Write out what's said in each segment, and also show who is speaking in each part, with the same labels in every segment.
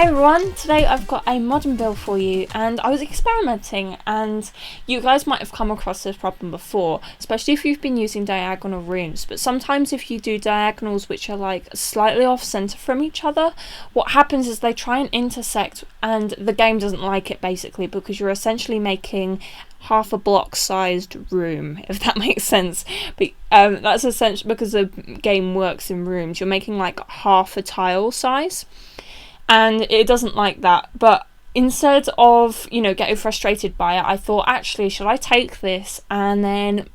Speaker 1: Hey everyone, today I've got a modern build for you, and I was experimenting, and you guys might have come across this problem before, especially if you've been using diagonal rooms. But sometimes if you do diagonals which are like slightly off center from each other, what happens is they try and intersect and the game doesn't like it, basically, because you're essentially making half a block sized room, if that makes sense. But that's essentially because the game works in rooms. You're making like half a tile size, and it doesn't like that. But instead of, getting frustrated by it, I thought, actually, should I take this and then,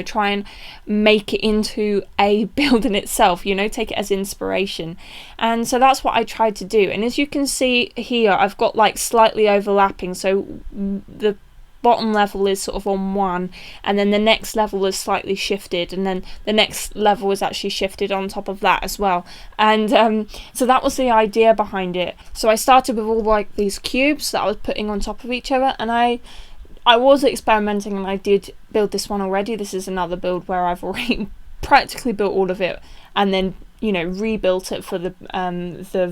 Speaker 1: try and make it into a build in itself, take it as inspiration. And so that's what I tried to do. And as you can see here, I've got like slightly overlapping, so the bottom level is sort of on one, and then the next level is slightly shifted, and then the next level is actually shifted on top of that as well. And so that was the idea behind it. So I started with all like these cubes that I was putting on top of each other, and I was experimenting, and I did build this one already. This is another build where I've already practically built all of it and then rebuilt it for the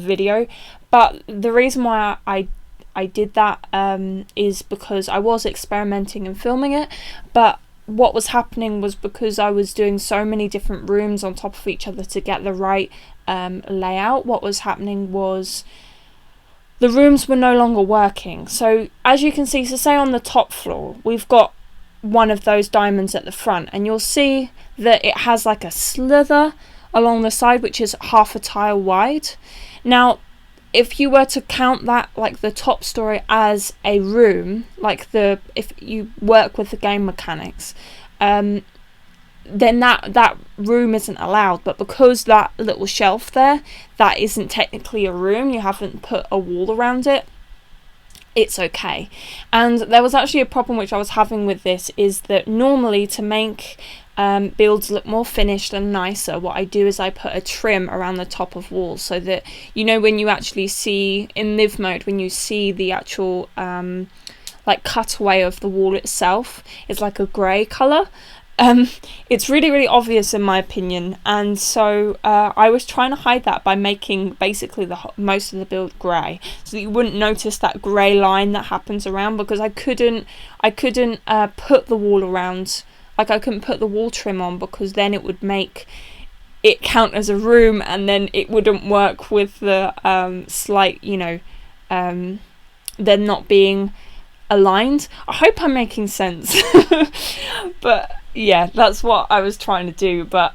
Speaker 1: video. But the reason why I did that is because I was experimenting and filming it, but what was happening was, because I was doing so many different rooms on top of each other to get the right layout, what was happening was the rooms were no longer working. So as you can see, so say on the top floor we've got one of those diamonds at the front, and you'll see that it has like a slither along the side which is half a tile wide. Now if you were to count that, like the top story, as a room, if you work with the game mechanics, then that room isn't allowed. But because that little shelf there, that isn't technically a room, you haven't put a wall around it, it's okay. And there was actually a problem which I was having with this, is that normally to make builds look more finished and nicer, what I do is I put a trim around the top of walls, so that when you actually see in live mode, when you see the actual like cutaway of the wall itself, it's like a grey colour. It's really, really obvious in my opinion, and so I was trying to hide that by making basically most of the build grey, so that you wouldn't notice that grey line that happens around, because I couldn't put the wall around. Like, I couldn't put the wall trim on, because then it would make it count as a room, and then it wouldn't work with the slight, them not being aligned. I hope I'm making sense. But yeah, that's what I was trying to do. But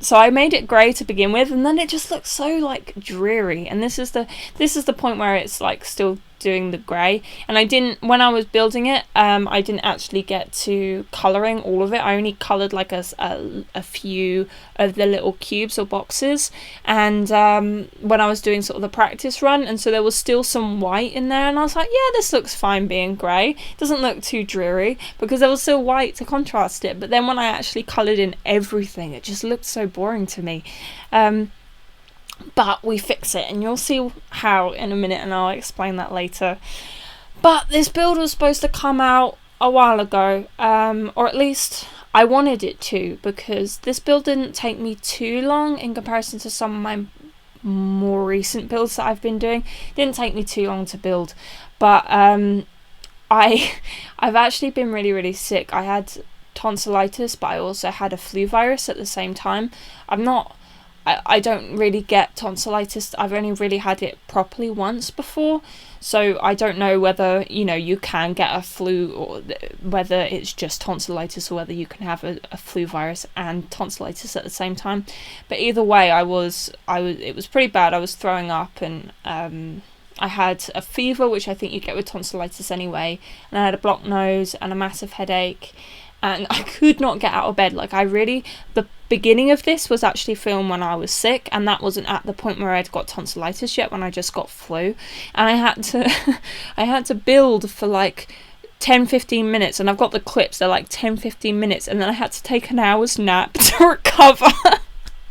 Speaker 1: so I made it grey to begin with, and then it just looks so like dreary. And this is the point where it's like still doing the grey, and when I was building it, I didn't actually get to colouring all of it. I only coloured like a few of the little cubes or boxes, and when I was doing sort of the practice run, and so there was still some white in there, and I was like, yeah, this looks fine being grey, it doesn't look too dreary, because there was still white to contrast it. But then when I actually coloured in everything, it just looked so boring to me. But we fix it, and you'll see how in a minute, and I'll explain that later. But this build was supposed to come out a while ago, or at least I wanted it to, because this build didn't take me too long in comparison to some of my more recent builds that I've been doing. It didn't take me too long to build, but I've actually been really, really sick. I had tonsillitis, but I also had a flu virus at the same time. I don't really get tonsillitis. I've only really had it properly once before, so I don't know whether you can get a flu, or whether it's just tonsillitis, or whether you can have a flu virus and tonsillitis at the same time. But either way, it was pretty bad. I was throwing up, and I had a fever, which I think you get with tonsillitis anyway, and I had a blocked nose and a massive headache. And I could not get out of bed. The beginning of this was actually filmed when I was sick, and that wasn't at the point where I'd got tonsillitis yet, when I just got flu. And I had to build for like 10-15 minutes, and I've got the clips, they're like 10-15 minutes, and then I had to take an hour's nap to recover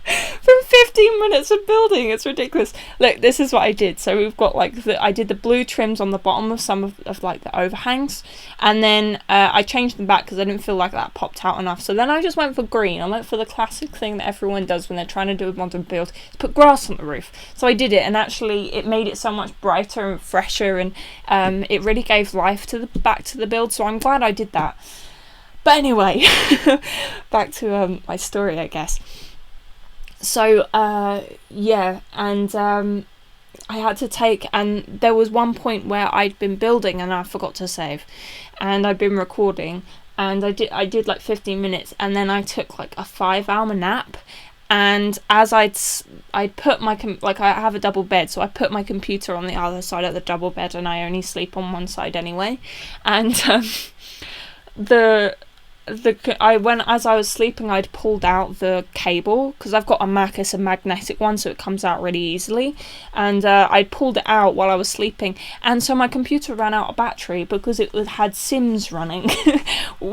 Speaker 1: from 15 minutes of building. It's ridiculous. Look, this is what I did. So we've got like I did the blue trims on the bottom of some of like the overhangs, and then I changed them back because I didn't feel like that popped out enough. So then I just went for green. I went for the classic thing that everyone does when they're trying to do a modern build, is put grass on the roof. So I did it, and actually it made it so much brighter and fresher, and it really gave life to the build. So I'm glad I did that. But anyway, back to my story, I guess. So, yeah, and I had to take, and there was one point where I'd been building and I forgot to save, and I'd been recording, and I did like 15 minutes, and then I took like a 5-hour nap, and as I'd put my, like I have a double bed, so I put my computer on the other side of the double bed, and I only sleep on one side anyway, and as I was sleeping, I'd pulled out the cable, because I've got a Mac, it's a magnetic one, so it comes out really easily, and I pulled it out while I was sleeping, and so my computer ran out of battery because it had Sims running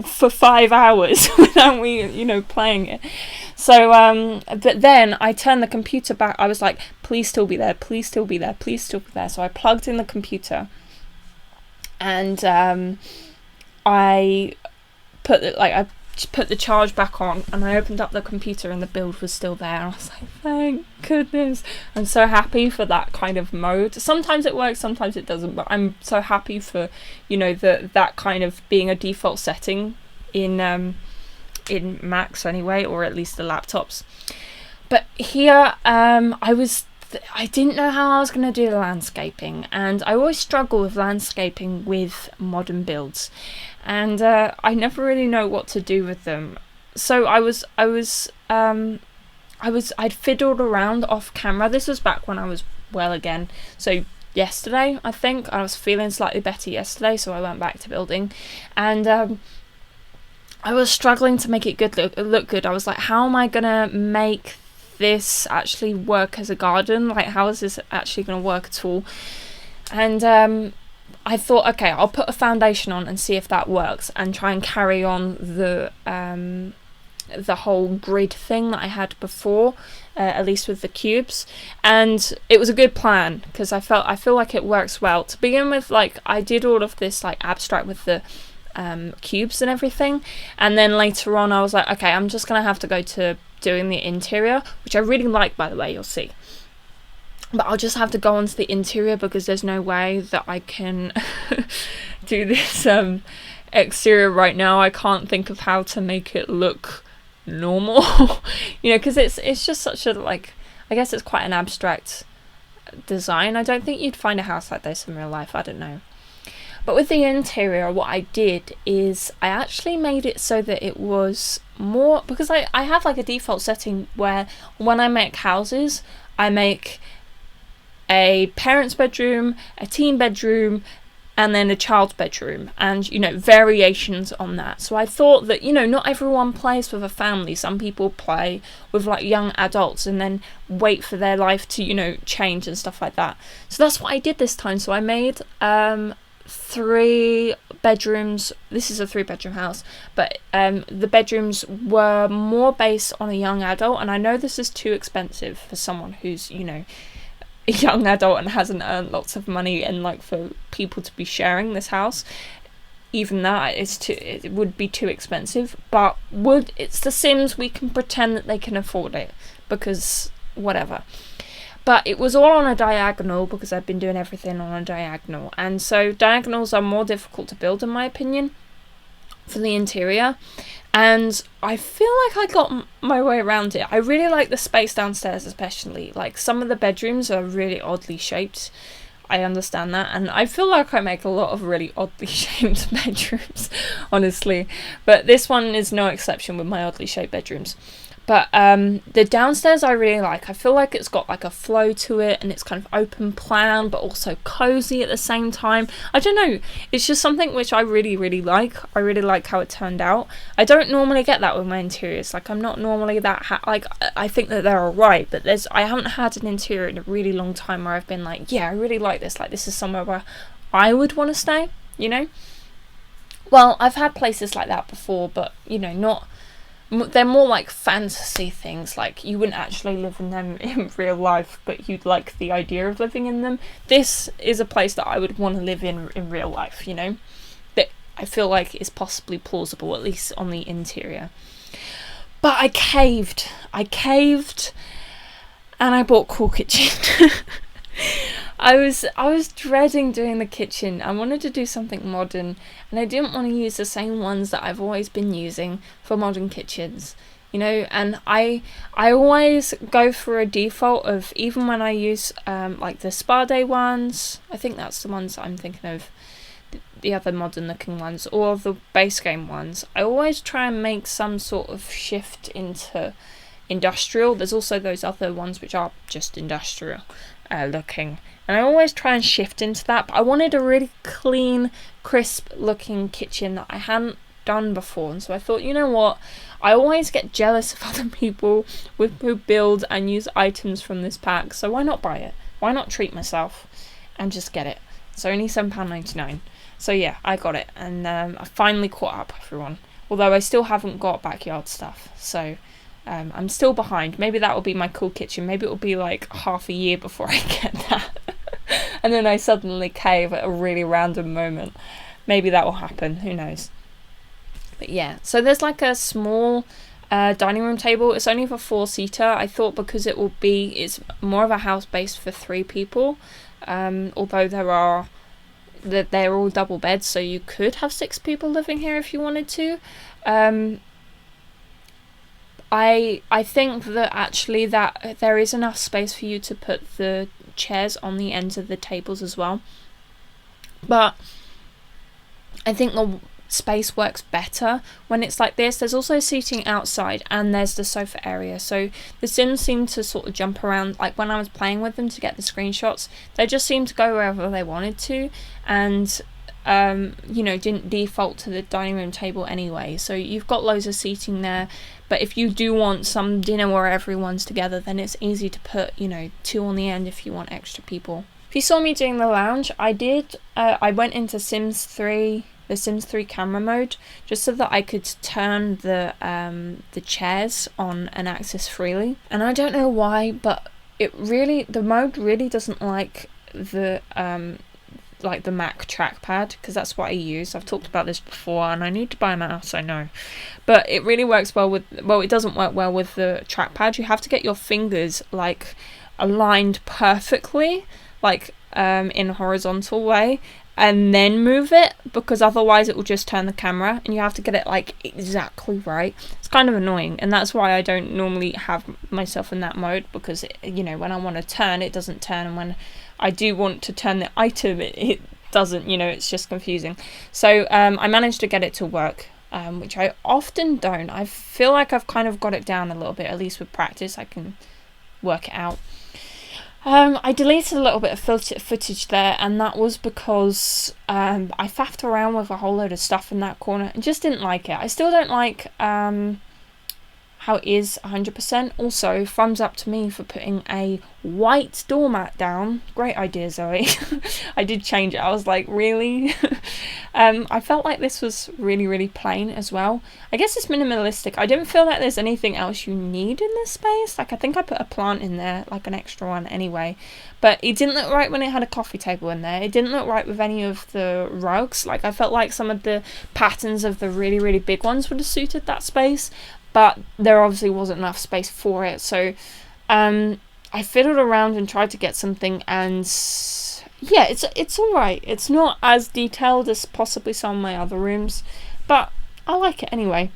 Speaker 1: for 5 hours without me, playing it. So, but then I turned the computer back. I was like, please still be there, please still be there, please still be there. So I plugged in the computer, and I put the charge back on, and I opened up the computer and the build was still there, and I was like, thank goodness. I'm so happy for that kind of mode. Sometimes it works, sometimes it doesn't, but I'm so happy for that kind of being a default setting in Macs anyway, or at least the laptops. But here I didn't know how I was going to do the landscaping, and I always struggle with landscaping with modern builds, and I never really know what to do with them. So I'd fiddled around off camera. This was back when I was well again. So yesterday, I think I was feeling slightly better yesterday, so I went back to building, and I was struggling to make it look good. I was like, how am I gonna make this actually work as a garden? Like, how is this actually going to work at all? And I thought, okay, I'll put a foundation on and see if that works, and try and carry on the whole grid thing that I had before, at least with the cubes. And it was a good plan, because I feel like it works well. To begin with, like, I did all of this like abstract with the cubes and everything, and then later on I was like, okay, I'm just gonna have to go to doing the interior, which I really like, by the way, you'll see. But I'll just have to go on to the interior, because there's no way that I can do this exterior right now. I can't think of how to make it look normal, because it's just such a, like, I guess it's quite an abstract design. I don't think you'd find a house like this in real life, I don't know. But with the interior, what I did is I actually made it so that it was more, because I have like a default setting where when I make houses, I make a parent's bedroom, a teen bedroom, and then a child's bedroom, and variations on that. So I thought that not everyone plays with a family. Some people play with like young adults and then wait for their life to change and stuff like that. So that's what I did this time. So I made 3 bedrooms. This is a 3-bedroom house, but the bedrooms were more based on a young adult, and I know this is too expensive for someone who's a young adult and hasn't earned lots of money, and like for people to be sharing this house, even that it would be too expensive. But it's The Sims, we can pretend that they can afford it, because whatever. But it was all on a diagonal, because I've been doing everything on a diagonal. And so diagonals are more difficult to build, in my opinion, for the interior. And I feel like I got my way around it. I really like the space downstairs, especially. Like, some of the bedrooms are really oddly shaped. I understand that. And I feel like I make a lot of really oddly shaped bedrooms, honestly. But this one is no exception with my oddly shaped bedrooms. But the downstairs I really like. I feel like it's got like a flow to it, and it's kind of open plan but also cozy at the same time. I don't know, it's just something which I really, really like. I really like how it turned out. I don't normally get that with my interiors. Like, I'm not normally that I think that they're alright, but I haven't had an interior in a really long time where I've been like, yeah, I really like this. Like, this is somewhere where I would want to stay, Well, I've had places like that before, but not they're more like fantasy things, like you wouldn't actually live in them in real life, but you'd like the idea of living in them. This is a place that I would want to live in real life, you know, that I feel like is possibly plausible, at least on the interior. But I caved, and I bought Cool Kitchen. I was dreading doing the kitchen. I wanted to do something modern, and I didn't want to use the same ones that I've always been using for modern kitchens, you know. And I always go for a default of, even when I use like the Spa Day ones, I think that's the ones I'm thinking of, the other modern looking ones, or the base game ones, I always try and make some sort of shift into industrial. There's also those other ones which are just industrial looking, and I always try and shift into that. But I wanted a really clean, crisp looking kitchen that I hadn't done before, and so I thought, you know what, I always get jealous of other people who build and use items from this pack, so why not buy it? Why not treat myself and just get it? It's only £7.99. So yeah, I got it, and I finally caught up, everyone. Although I still haven't got backyard stuff, so I'm still behind. Maybe that will be my cool kitchen. Maybe it will be like half a year before I get that. And then I suddenly cave at a really random moment. Maybe that will happen, who knows. But yeah, so there's like a small dining room table. It's only for 4-seater. I thought because it's more of a house based for 3 people. Although they're all double beds, so you could have 6 people living here if you wanted to. I think that actually that there is enough space for you to put the chairs on the ends of the tables as well. But I think the space works better when it's like this. There's also seating outside, and there's the sofa area, so the Sims seem to sort of jump around. Like when I was playing with them to get the screenshots, they just seemed to go wherever they wanted to, and you know, didn't default to the dining room table anyway. So you've got loads of seating there, but if you do want some dinner where everyone's together, then it's easy to put, you know, 2 on the end if you want extra people. If you saw me doing the lounge, I went into Sims 3, the Sims 3 camera mode, just so that I could turn the chairs on and access freely. And I don't know why, but the mode really doesn't like the Mac trackpad, because that's what I use. I've talked about this before, and I need to buy a mouse, I know. But it really works well with, it doesn't work well with the trackpad. You have to get your fingers like aligned perfectly, like in a horizontal way, and then move it, because otherwise it will just turn the camera, and you have to get it like exactly right. It's kind of annoying, and that's why I don't normally have myself in that mode, because you know, when I want to turn, it doesn't turn, and when I do want to turn the item, it doesn't, you know, it's just confusing. So I managed to get it to work, which I often don't. I feel like I've kind of got it down a little bit, at least with practice I can work it out. I deleted a little bit of footage there, and that was because I faffed around with a whole load of stuff in that corner and just didn't like it. I still don't like how it is 100%. Also, thumbs up to me for putting a white doormat down. Great idea, Zoe. I did change it. I was like, really? I felt like this was really, really plain as well. I guess it's minimalistic. I don't feel like there's anything else you need in this space. Like, I think I put a plant in there, like an extra one anyway. But it didn't look right when it had a coffee table in there. It didn't look right with any of the rugs. Like, I felt like some of the patterns of the really, really big ones would have suited that space. But there obviously wasn't enough space for it. So I fiddled around and tried to get something, and yeah, it's alright. It's not as detailed as possibly some of my other rooms, but I like it anyway.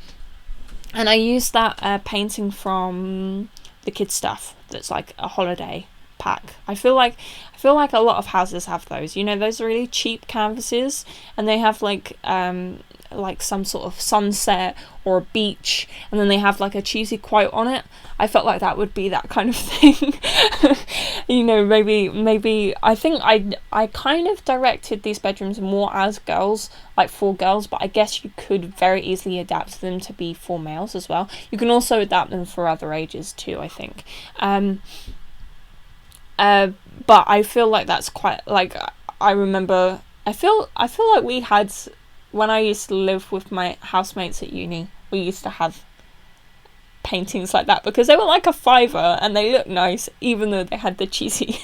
Speaker 1: And I used that painting from the kids stuff that's like a holiday pack. I feel like a lot of houses have those, you know, those really cheap canvases, and they have like some sort of sunset or a beach, and then they have like a cheesy quote on it. I felt like that would be that kind of thing. You know, maybe I think I kind of directed these bedrooms more as girls, like for girls, but I guess you could very easily adapt them to be for males as well. You can also adapt them for other ages too, I think. But I feel like that's quite, like, I remember, I feel like we had, when I used to live with my housemates at uni, we used to have paintings like that, because they were like a £5 and they look nice, even though they had the cheesy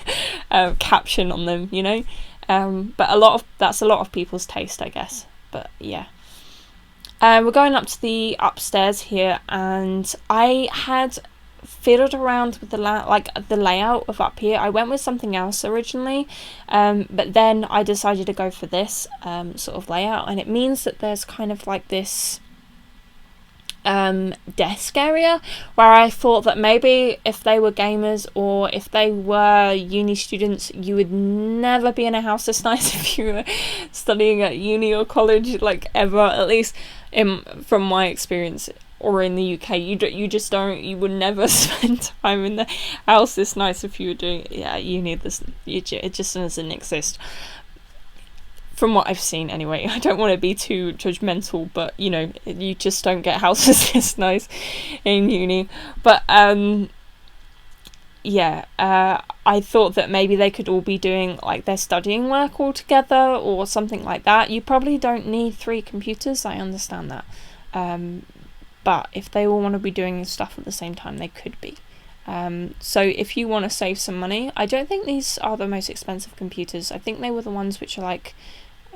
Speaker 1: caption on them, you know. But that's a lot of people's taste, I guess. But yeah. We're going up to the upstairs here, and I had fiddled around with the layout of up here. I went with something else originally, but then I decided to go for this sort of layout, and it means that there's kind of like this desk area where I thought that maybe if they were gamers or if they were uni students, you would never be in a house this nice if you were studying at uni or college, like ever, at least from my experience, or in the UK, you would never spend time in the house this nice if you were doing uni. It just doesn't exist. From what I've seen anyway. I don't want to be too judgmental, but you know, you just don't get houses this nice in uni. But I thought that maybe they could all be doing like their studying work all together or something like that. You probably don't need 3 computers, I understand that. But if they all want to be doing stuff at the same time, they could be. So if you want to save some money, I don't think these are the most expensive computers. I think they were the ones which are like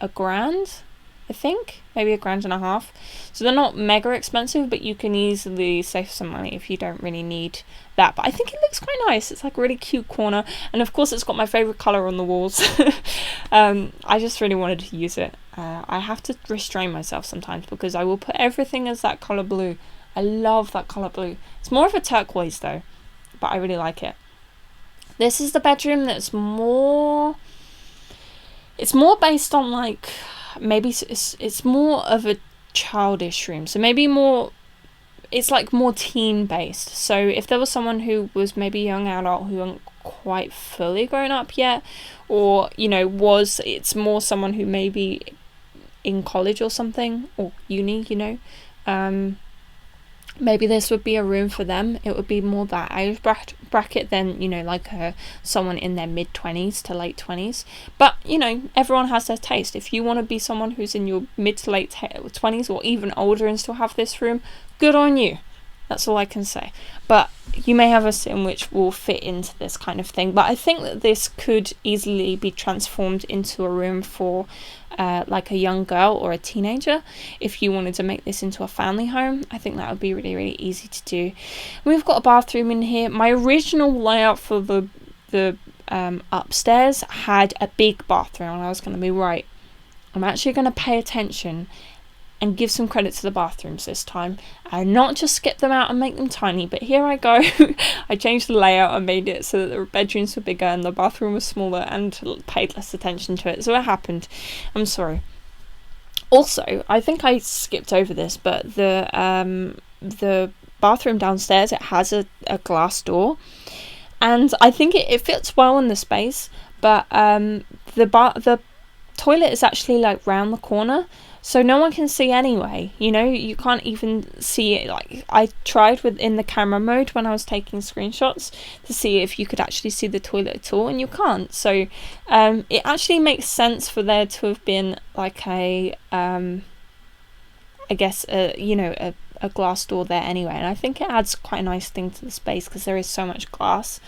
Speaker 1: £1,000, I think, maybe £1,500. So they're not mega expensive, but you can easily save some money if you don't really need that. But I think it looks quite nice. It's like a really cute corner, and of course it's got my favourite colour on the walls. I just really wanted to use it. I have to restrain myself sometimes because I will put everything as that colour blue. I love that colour blue. It's more of a turquoise though, but I really like it. This is the bedroom that's more... It's more based on like... Maybe it's more of a childish room. So maybe more... It's like more teen based. So if there was someone who was maybe a young adult who wasn't quite fully grown up yet, or, you know, it's more someone who maybe in college or something, or uni, you know, maybe this would be a room for them. It would be more that age bracket than, you know, like someone in their mid-20s to late 20s. But, you know, everyone has their taste. If you want to be someone who's in your mid to late 20s or even older and still have this room, good on you. That's all I can say. But you may have a sim which will fit into this kind of thing. But I think that this could easily be transformed into a room for like a young girl or a teenager. If you wanted to make this into a family home, I think that would be really, really easy to do. We've got a bathroom in here. My original layout for the upstairs had a big bathroom, and I was going to be right. I'm actually going to pay attention and give some credit to the bathrooms this time, and not just skip them out and make them tiny. But here I go. I changed the layout and made it so that the bedrooms were bigger and the bathroom was smaller, and paid less attention to it. So it happened. I'm sorry. Also, I think I skipped over this, but the bathroom downstairs, it has a glass door, and I think it fits well in the space. But the toilet is actually like round the corner, so no one can see anyway, you know. You can't even see it. Like, I tried in the camera mode when I was taking screenshots to see if you could actually see the toilet at all, and you can't. So it actually makes sense for there to have been like a I guess you know, a glass door there anyway, and I think it adds quite a nice thing to the space because there is so much glass.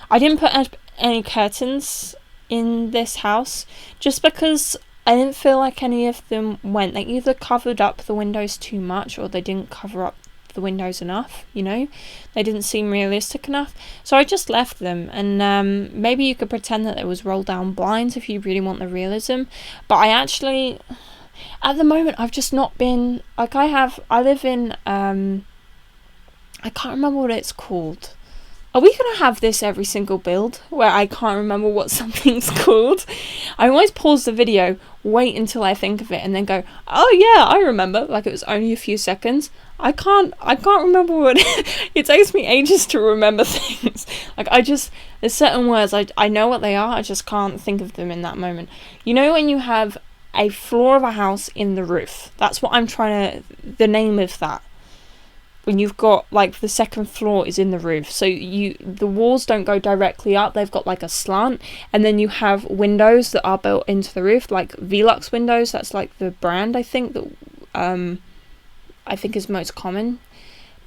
Speaker 1: I didn't put any curtains in this house just because I didn't feel like any of them went. They either covered up the windows too much, or they didn't cover up the windows enough, you know. They didn't seem realistic enough, so I just left them. And maybe you could pretend that there was roll down blinds if you really want the realism. But I actually, at the moment, I've just not been like, I live in I can't remember what it's called. Are we going to have this every single build where I can't remember what something's called? I always pause the video, wait until I think of it, and then go, oh yeah, I remember, like it was only a few seconds. I can't remember what it takes me ages to remember things. Like, there's certain words, I know what they are, I just can't think of them in that moment. You know, when you have a floor of a house in the roof, that's what I'm the name of that. When you've got like the second floor is in the roof, so the walls don't go directly up, they've got like a slant, and then you have windows that are built into the roof, like Velux windows. That's like the brand I think that I think is most common.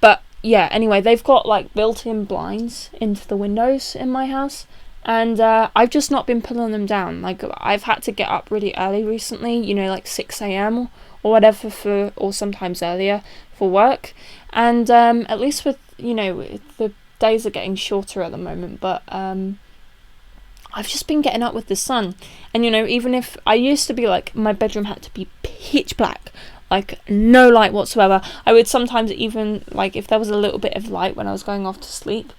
Speaker 1: But yeah, anyway, they've got like built-in blinds into the windows in my house, and I've just not been pulling them down. Like, I've had to get up really early recently, you know, like 6 a.m. or whatever, or sometimes earlier for work. And at least with, you know, the days are getting shorter at the moment, but I've just been getting up with the sun. And, you know, even if I used to be like, my bedroom had to be pitch black, like no light whatsoever. I would sometimes even, like, if there was a little bit of light when I was going off to sleep,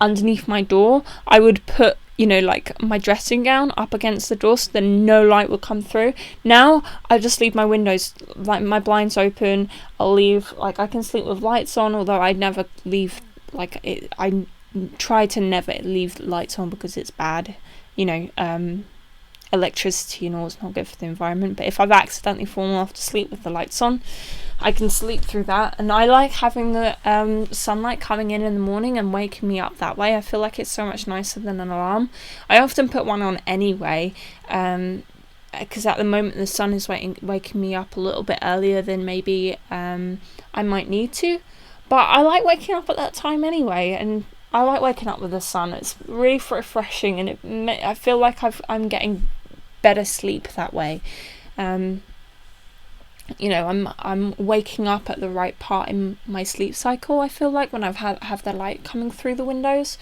Speaker 1: underneath my door, I would put, you know, like my dressing gown up against the door so that no light would come through. Now I just leave my windows, like my blinds open. I'll leave, like, I can sleep with lights on, although I never leave, like, I try to never leave lights on because it's bad, you know, electricity and all is not good for the environment. But if I've accidentally fallen off to sleep with the lights on, I can sleep through that. And I like having the sunlight coming in the morning and waking me up that way. I feel like it's so much nicer than an alarm. I often put one on anyway, because at the moment the sun is waking me up a little bit earlier than maybe I might need to. But I like waking up at that time anyway, and I like waking up with the sun. It's really refreshing, and I feel like I'm getting better sleep that way. You know, I'm waking up at the right part in my sleep cycle. I feel like when I've have the light coming through the windows.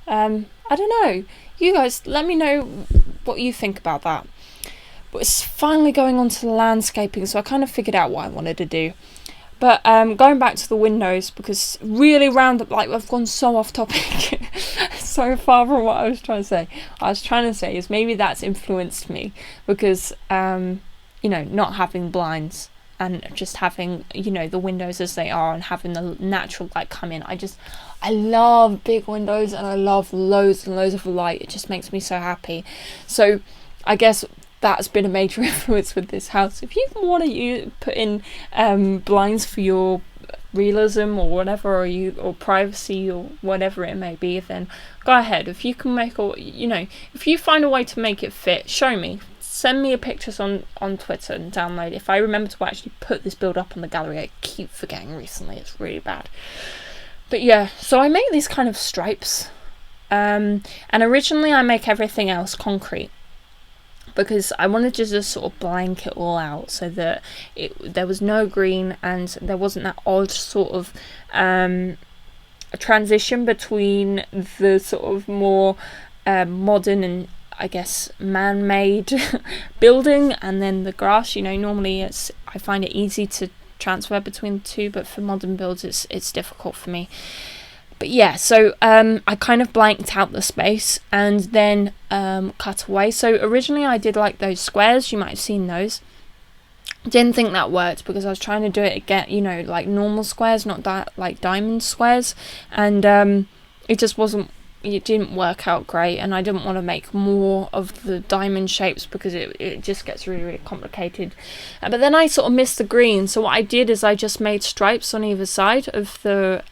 Speaker 1: I don't know. You guys, let me know what you think about that. But it's finally going on to the landscaping, so I kind of figured out what I wanted to do. But going back to the windows, because really like, I've gone so off topic, so far from what I was trying to say. I was trying to say is maybe that's influenced me, because you know, not having blinds and just having, you know, the windows as they are and having the natural light come in. I love big windows, and I love loads and loads of light. It just makes me so happy. So I guess that's been a major influence with this house. If you want to put in blinds for your realism or whatever, or privacy or whatever it may be, then go ahead. If you can make, or, you know, if you find a way to make it fit, show me. Send me pictures on Twitter and download. If I remember to actually put this build up on the gallery, I keep forgetting recently. It's really bad. But yeah, so I make these kind of stripes, and originally I make everything else concrete, because I wanted to just sort of blank it all out so that there was no green and there wasn't that odd sort of transition between the sort of more modern and, I guess, man-made building and then the grass. You know, normally I find it easy to transfer between the two, but for modern builds it's difficult for me. But yeah, so I kind of blanked out the space and then cut away. So originally I did like those squares, you might have seen those. Didn't think that worked because I was trying to do it again, you know, like normal squares, not that like diamond squares, and it just didn't work out great, and I didn't want to make more of the diamond shapes because it just gets really, really complicated. But then I sort of missed the green, so what I did is I just made stripes on either side of the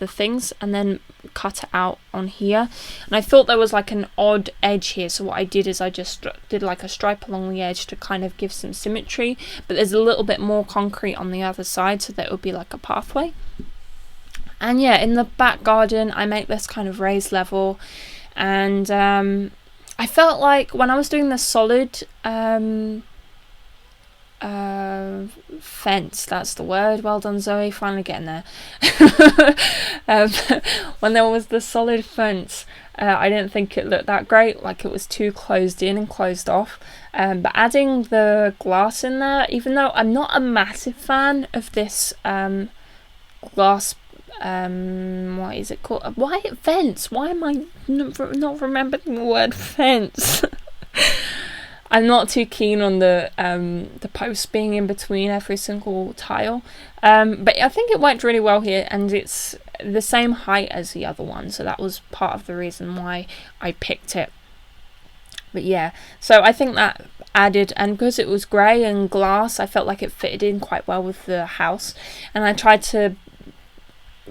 Speaker 1: things and then cut it out on here. And I thought there was like an odd edge here, so what I did is I just did like a stripe along the edge to kind of give some symmetry, but there's a little bit more concrete on the other side so that it would be like a pathway. And yeah, in the back garden, I make this kind of raised level. And I felt like when I was doing the solid fence, that's the word. Well done, Zoe, finally getting there. When there was the solid fence, I didn't think it looked that great. Like, it was too closed in and closed off. But adding the glass in there, even though I'm not a massive fan of this glass, what is it called? Why fence? Why am I not remembering the word fence? I'm not too keen on the posts being in between every single tile, but I think it worked really well here, and it's the same height as the other one, so that was part of the reason why I picked it. But yeah, so I think that added, and because it was grey and glass, I felt like it fitted in quite well with the house, and I tried to,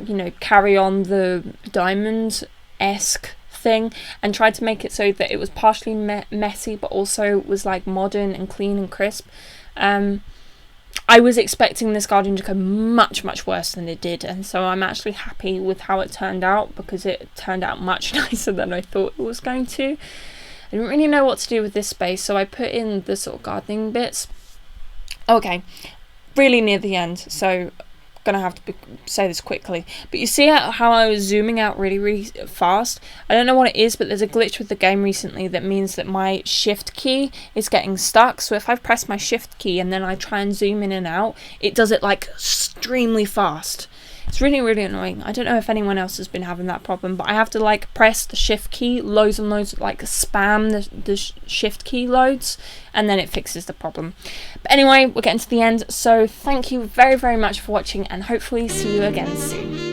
Speaker 1: you know, carry on the diamond-esque thing and tried to make it so that it was partially messy but also was like modern and clean and crisp. I was expecting this garden to go much, much worse than it did, and so I'm actually happy with how it turned out, because it turned out much nicer than I thought it was going to. I didn't really know what to do with this space, so I put in the sort of gardening bits. Okay, really near the end, so gonna have to say this quickly, but you see how I was zooming out really fast? I don't know what it is, but there's a glitch with the game recently that means that my shift key is getting stuck. So if I press my shift key and then I try and zoom in and out, it does it like extremely fast. It's really annoying. I don't know if anyone else has been having that problem, but I have to like press the shift key loads and loads, like spam the shift key loads, and then it fixes the problem. But anyway, we're getting to the end, so thank you very much for watching, and hopefully see you again soon.